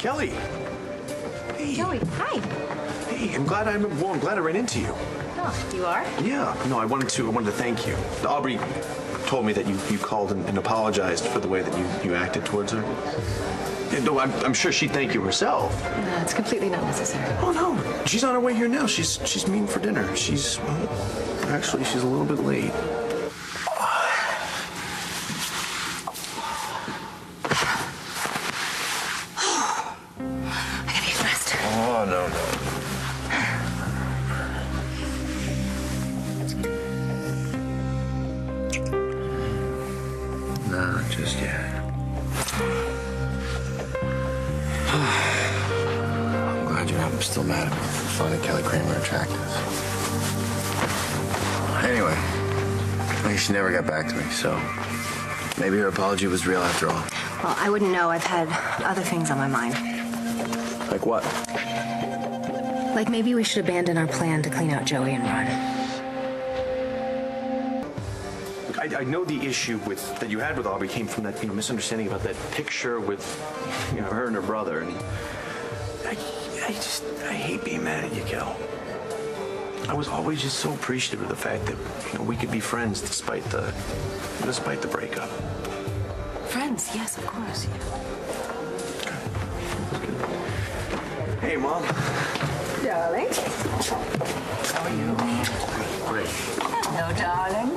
Kelly. Hey. Joey, hi. Hey, I'm glad I ran into you. Oh, you are? Yeah. No, I wanted to thank you. Aubrey told me that you called and apologized for the way that you acted towards her. Though I'm sure she'd thank you herself. No, it's completely not necessary. Oh no, she's on her way here now. She's meeting for dinner. Actually, she's a little bit late. I gotta get dressed. Oh no. Not just yet. I'm glad you're not still mad at me for finding Kelly Kramer attractive. Anyway, she never got back to me, so maybe her apology was real after all. Well, I wouldn't know. I've had other things on my mind. Like what? Like maybe we should abandon our plan to clean out Joey and run. I know the issue that you had with Aubrey came from that misunderstanding about that picture with her and her brother, and I hate being mad at you, Kel. I was always just so appreciative of the fact that we could be friends despite the breakup. Friends, yes, of course. Yeah. Hey, Mom. Darling. How are you? Great. Hello, darling.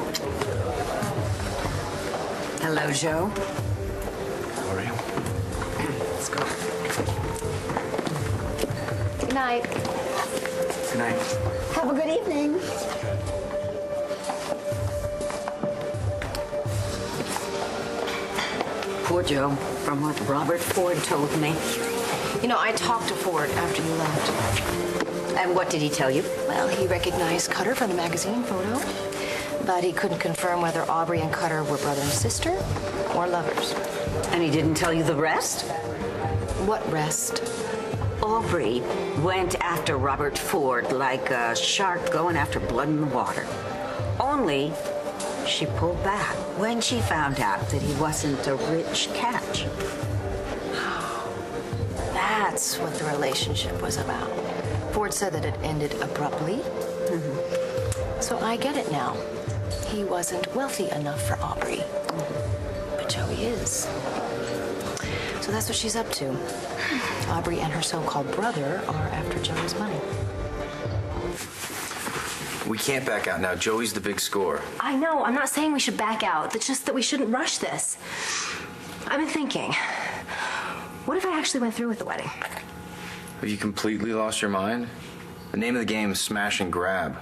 Hello, Joe. How are you? Let's go. Good night. Good night. Have a good evening. Poor Joe, from what Robert Ford told me. I talked to Ford after you left. And what did he tell you? Well, he recognized Cutter from the magazine photo, but he couldn't confirm whether Aubrey and Cutter were brother and sister or lovers. And he didn't tell you the rest? What rest? Aubrey went after Robert Ford like a shark going after blood in the water. Only she pulled back when she found out that he wasn't a rich catch. That's what the relationship was about. Ford said that it ended abruptly. Mm-hmm. So I get it now. He wasn't wealthy enough for Aubrey. Mm-hmm. But Joey is. So that's what she's up to. Aubrey and her so-called brother are after Joey's money. We can't back out now. Joey's the big score. I know. I'm not saying we should back out. It's just that we shouldn't rush this. I've been thinking, what if I actually went through with the wedding? Have you completely lost your mind? The name of the game is smash and grab.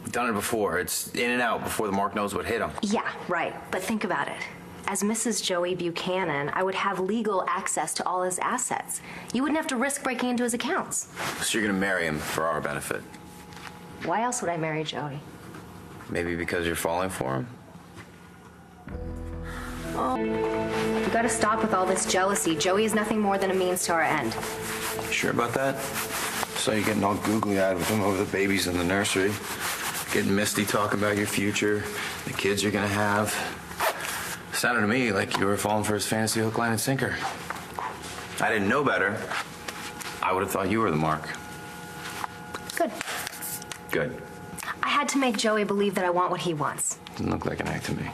We've done it before. It's in and out before the mark knows what hit him. Yeah, right. But think about it. As Mrs. Joey Buchanan, I would have legal access to all his assets. You wouldn't have to risk breaking into his accounts. So you're gonna marry him for our benefit. Why else would I marry Joey? Maybe because you're falling for him? Oh, you gotta stop with all this jealousy. Joey is nothing more than a means to our end. You sure about that? So you're getting all googly-eyed with him over the babies in the nursery, getting misty talking about your future, the kids you're gonna have. Sounded to me like you were falling for his fantasy hook, line, and sinker. I didn't know better. I would have thought you were the mark. Good. Good. I had to make Joey believe that I want what he wants. Didn't look like an act to me.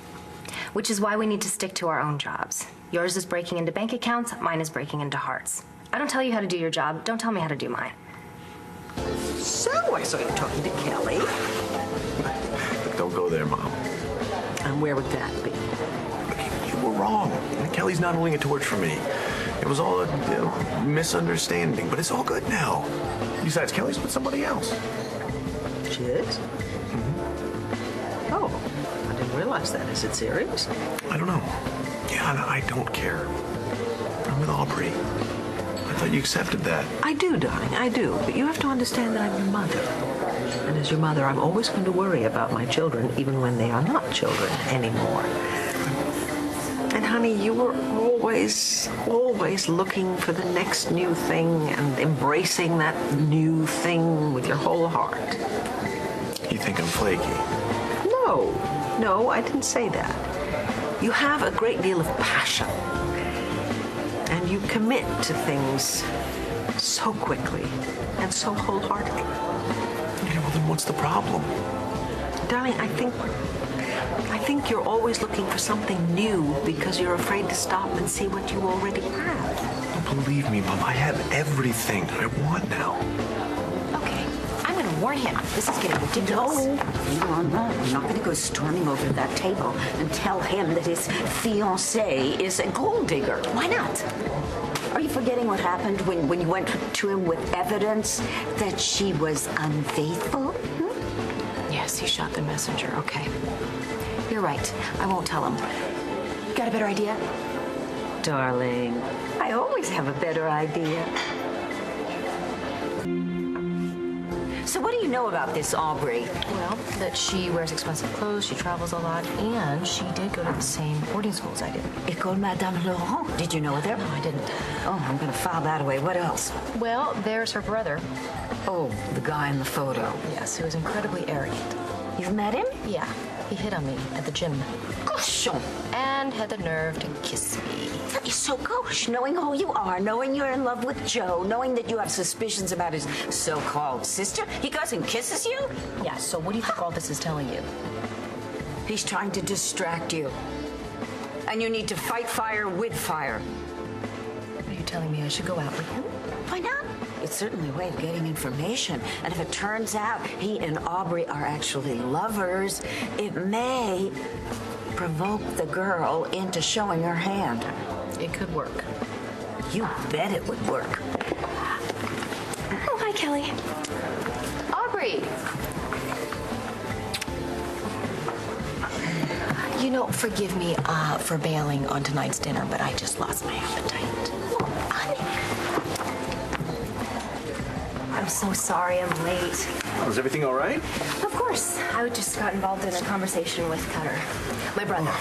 Which is why we need to stick to our own jobs. Yours is breaking into bank accounts, mine is breaking into hearts. I don't tell you how to do your job, don't tell me how to do mine. So I saw you talking to Kelly. Don't go there, Mom. And where would that be? You were wrong. Kelly's not holding a torch for me. It was all a misunderstanding, but it's all good now. Besides, Kelly's with somebody else. She is? Mm-hmm. Oh, I didn't realize that. Is it serious? I don't know. Yeah, I don't care. I'm with Aubrey. I thought you accepted that. I do, darling, I do. But you have to understand that I'm your mother. And as your mother, I'm always going to worry about my children, even when they are not children anymore. And honey, you were always looking for the next new thing and embracing that new thing with your whole heart. You think I'm flaky? No, I didn't say that. You have a great deal of passion. And you commit to things so quickly and so wholeheartedly. Yeah, well, then what's the problem? Darling, I think you're always looking for something new because you're afraid to stop and see what you already have. Don't believe me, Mom. I have everything I want now. Okay, I'm gonna warn him. This is getting ridiculous. No, I'm not going to go storming over to that table and tell him that his fiancée is a gold digger. Why not? Are you forgetting what happened when you went to him with evidence that she was unfaithful? Yes, he shot the messenger. Okay. You're right. I won't tell him. Got a better idea? Darling, I always have a better idea. So what do you know about this Aubrey? Well, that she wears expensive clothes, she travels a lot, and she did go to the same boarding school as I did. École Madame Laurent. Did you know her there? No, I didn't. Oh, I'm going to file that away. What else? Well, there's her brother. Oh, the guy in the photo. Yes, who was incredibly arrogant. You've met him? Yeah, he hit on me at the gym Cochon. and had the nerve to kiss me. That is so gauche, knowing who you are, knowing you're in love with Joe, knowing that you have suspicions about his so-called sister. He goes and kisses you? Yeah, so what do you think all this is telling you? He's trying to distract you. And you need to fight fire with fire. Are you telling me I should go out with him? Why not? It's certainly a way of getting information. And if it turns out he and Aubrey are actually lovers, it may provoke the girl into showing her hand. It could work. You bet it would work. Oh, hi, Kelly. Aubrey! You know, forgive me for bailing on tonight's dinner, but I just lost my appetite. I'm so sorry I'm late. Oh, is everything all right? Of course. I just got involved in a conversation with Cutter, my brother.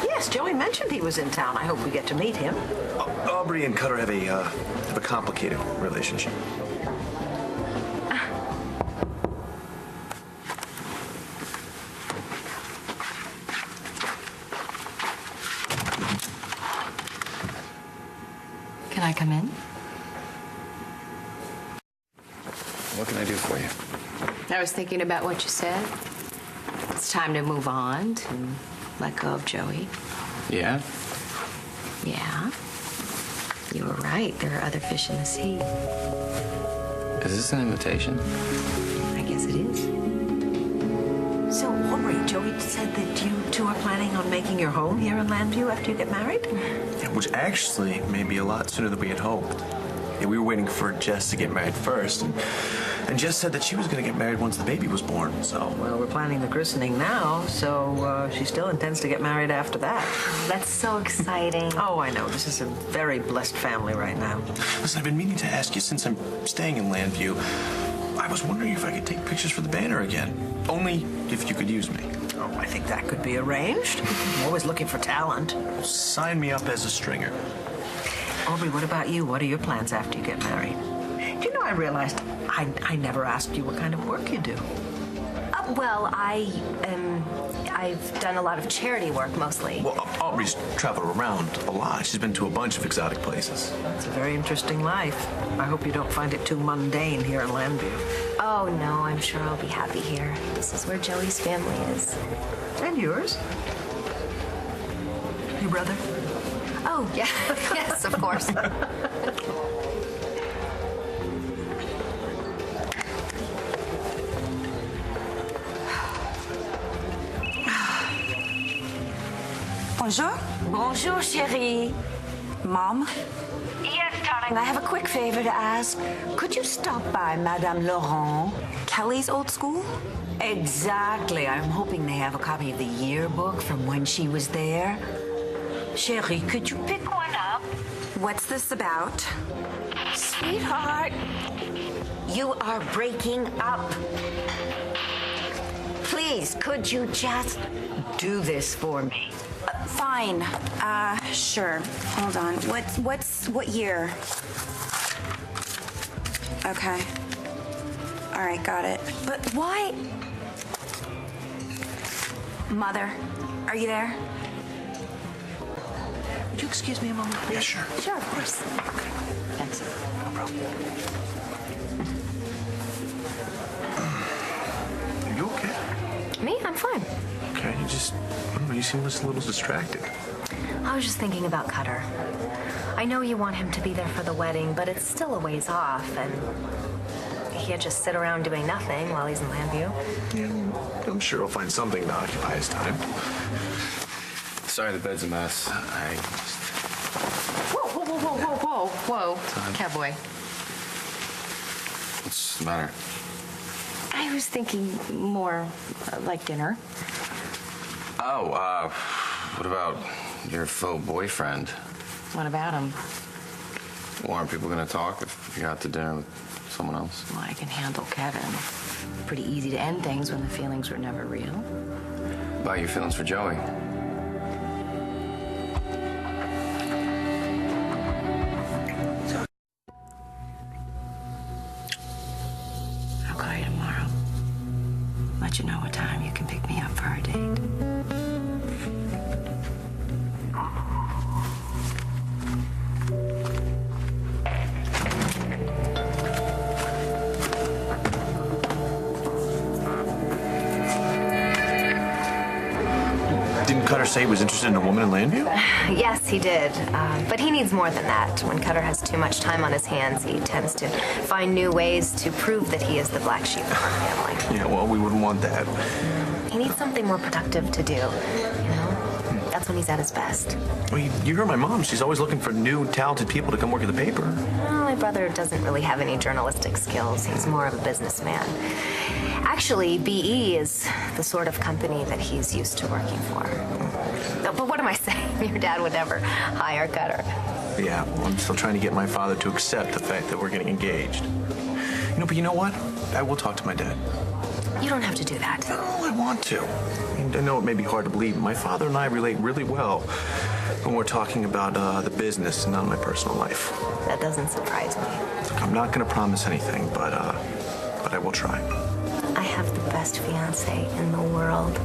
Yes, Joey mentioned he was in town. I hope we get to meet him. Aubrey and Cutter have a complicated relationship. Can I come in? What can I do for you? I was thinking about what you said. It's time to move on, to let go of Joey. Yeah? Yeah. You were right. There are other fish in the sea. Is this an invitation? I guess it is. So, Aubrey, Joey said that you two are planning on making your home here in Landview after you get married? Yeah, which actually may be a lot sooner than we had hoped. Yeah, we were waiting for Jess to get married first, and Jess said that she was going to get married once the baby was born, so... Well, we're planning the christening now, so she still intends to get married after that. That's so exciting. Oh, I know. This is a very blessed family right now. Listen, I've been meaning to ask you since I'm staying in Landview. I was wondering if I could take pictures for the banner again. Only if you could use me. Oh, I think that could be arranged. I'm always looking for talent. Sign me up as a stringer. Aubrey, what about you? What are your plans after you get married? Do you know, I realized I never asked you what kind of work you do. Well, I've done a lot of charity work mostly. Well, Aubrey's traveled around a lot. She's been to a bunch of exotic places. It's a very interesting life. I hope you don't find it too mundane here in Landview. Oh, no, I'm sure I'll be happy here. This is where Joey's family is. And yours? Your brother? Oh, yeah. Yes, of course. Bonjour. Bonjour, chérie. Mom? Yes, darling, I have a quick favor to ask. Could you stop by Madame Laurent? Kelly's old school? Exactly. I'm hoping they have a copy of the yearbook from when she was there. Chérie, could you pick one up? What's this about? Sweetheart, you are breaking up. Please, could you just do this for me? Fine. Sure. Hold on. What year? Okay. All right, got it. But why? Mother, are you there? Would you excuse me a moment, please? Yeah, sure. Sure, of course. Thanks. No problem. Are you okay? Me? I'm fine. Okay, you just, I don't know, you seem just a little distracted. I was just thinking about Cutter. I know you want him to be there for the wedding, but it's still a ways off, and he can't just sit around doing nothing while he's in Landview. Yeah, I'm sure he'll find something to occupy his time. Sorry, the bed's a mess. Whoa, cowboy. What's the matter? I was thinking more like dinner. Oh, what about your faux boyfriend? What about him? Well, aren't people going to talk if you're out to dinner with someone else? Well, I can handle Kevin. Pretty easy to end things when the feelings were never real. About your feelings for Joey? I'll call you tomorrow. Let you know what time you can pick me up for our date. Didn't Cutter say he was interested in a woman in Landview? Yes, he did. But he needs more than that. When Cutter has too much time on his hands, he tends to find new ways to prove that he is the black sheep of the family. Yeah, well, we wouldn't want that. He needs something more productive to do, you know? That's when he's at his best. Well, you heard my mom. She's always looking for new, talented people to come work at the paper. Well, my brother doesn't really have any journalistic skills. He's more of a businessman. Actually, BE is the sort of company that he's used to working for. But what am I saying? Your dad would never hire Cutter. Yeah, well, I'm still trying to get my father to accept the fact that we're getting engaged. But you know what? I will talk to my dad. You don't have to do that. No, I want to. I know it may be hard to believe. My father and I relate really well when we're talking about the business and not my personal life. That doesn't surprise me. Look, I'm not going to promise anything, but I will try. I have the best fiance in the world.